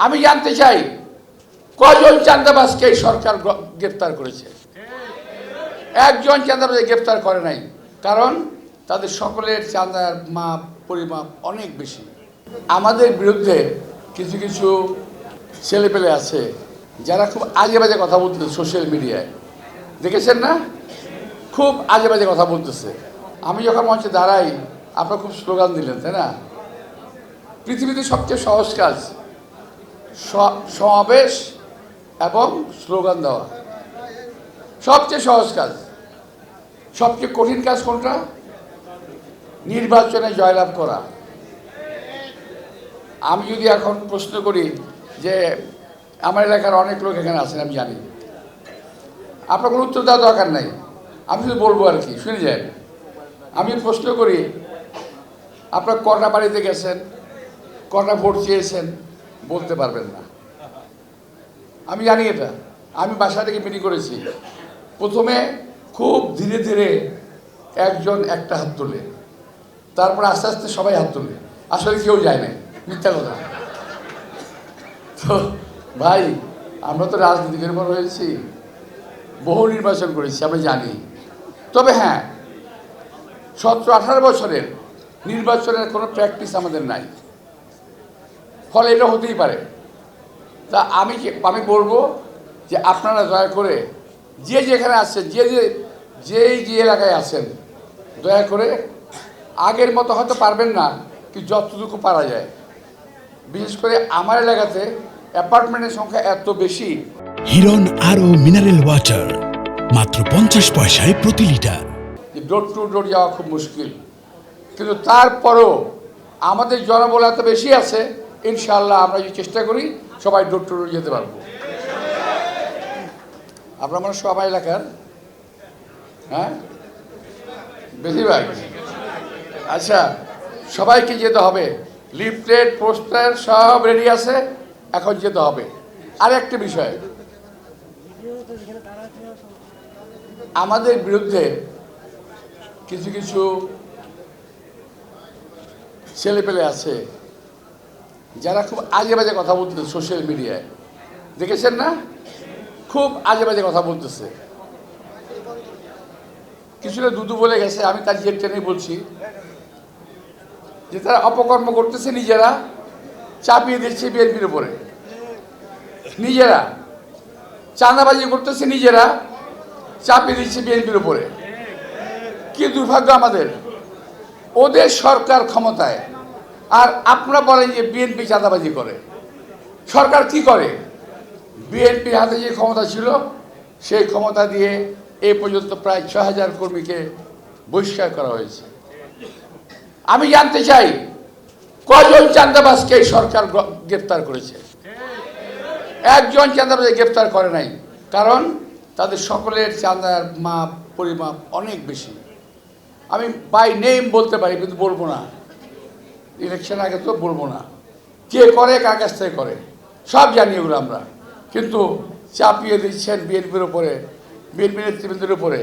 আমি জানতে চাই কজন চাঁদাবাজকে সরকার গ্রেফতার করেছে? একজন চাঁদাবাজ গ্রেফতার করে নাই, কারণ তাদের সকলের চাঁদার মাপ পরিমাপ অনেক বেশি। আমাদের বিরুদ্ধে কিছু কিছু ছেলেপেলে আছে যারা খুব আজে বাজে কথা বলতেছে সোশ্যাল মিডিয়ায়, দেখেছেন না? খুব আজে বাজে কথা বলতেছে। আমি যখন মঞ্চে দাঁড়াই, আপনারা খুব স্লোগান দিলেন, তাই না? পৃথিবীতে সবচেয়ে সহজ কাজ সমাবেশ এবং স্লোগান দেওয়া, সবচেয়ে সহজ কাজ। সবচেয়ে কঠিন কাজ কোনটা? নির্বাচনে জয়লাভ করা। আমি যদি এখন প্রশ্ন করি যে আমার এলাকার অনেক লোক এখানে আছেন, আমি জানি, আপনার কোনো উত্তর দেওয়া দরকার নাই, আমি শুধু বলবো আর কি, শুনে যান। আমি প্রশ্ন করি, আপনার কটা বাড়িতে গেছেন, কটা ভোট চেয়েছেন, বলতে পারবেন না। আমি জানি এটা, আমি বাসা থেকে মিটিং করেছি। প্রথমে খুব ধীরে ধীরে একজন একটা হাত তোলে, তারপর আস্তে আস্তে সবাই হাত তোলে। আসলে কেউ যায় না, মিথ্যা কথা। তো ভাই, আমরা তো রাজনীতিকের উপর হয়েছি, বহু নির্বাচন করেছি, আমরা জানি। তবে হ্যাঁ, 17-18 বছরের নির্বাচনের কোনো প্র্যাকটিস আমাদের নাই, ফলে এটা হতেই পারে। তা আমি বলবো যে আপনারা দয়া করে যে যেখানে আছেন, যে এলাকায় আছেন, দয়া করে আগের মতো হয়তো পারবেন না, কিন্তু যতটুকু পারা যায়। বিশেষ করে আমার এলাকাতে অ্যাপার্টমেন্টের সংখ্যা এত বেশি। হিরন আরও মিনারেল ওয়াটার মাত্র 50 পয়সায় প্রতি লিটার। ডোর টু ডোর যাওয়া খুব মুশকিল, কিন্তু তারপরও আমাদের জনবল এত বেশি আছে, ইনশাআল্লাহ আমরা যদি চেষ্টা করি সবাই ডোর টু ডোর যেতে পারবো। আপনার মানে সবাই এলাকার, হ্যাঁ, বেশিরভাগ। আচ্ছা, সবাইকে যেতে হবে, লিফলেট পোস্টার সব রেডি আছে, এখন যেতে হবে। আর একটা বিষয়, আমাদের বিরুদ্ধে কিছু কিছু ছেলেপেলে আছে যারা খুব আজে বাজে কথা বলতেছে সোশ্যাল মিডিয়ায়, দেখেছেন না? খুব আজে বাজে কথা বলতেছে। কিছুটা দুদু বলে গেছে, আমি তার জেদ টেনে বলছি যে তারা অপকর্ম করতেছে, নিজেরা চাপিয়ে দিচ্ছে বিএনপির উপরে, নিজেরা চাঁদাবাজি করতেছে, নিজেরা চাপিয়ে দিচ্ছে বিএনপির উপরে। কি দুর্ভাগ্য আমাদের, ওদের সরকার ক্ষমতায়, আর আপনারা বলেন যে বিএনপি চাঁদাবাজি করে। সরকার কি করে? বিএনপির হাতে যে ক্ষমতা ছিল, সেই ক্ষমতা দিয়ে এই পর্যন্ত প্রায় 6000 কর্মীকে বহিষ্কার করা হয়েছে। আমি জানতে চাই কজন চাঁদাবাজকে সরকার গ্রেফতার করেছে? একজন চাঁদাবাজ গ্রেফতার করে নাই, কারণ তাদের সকলের চাঁদার মাপ পরিমাপ অনেক বেশি। আমি বাই নেম বলতে পারি, কিন্তু বলবো না, ইলেকশন আগে তো বলবো না কে করে, কার কাছ থেকে করে, সব জানি এগুলো আমরা। কিন্তু চাপিয়ে দিচ্ছেন বিএনপির উপরে, বিএনপি নেতৃবৃন্দের উপরে।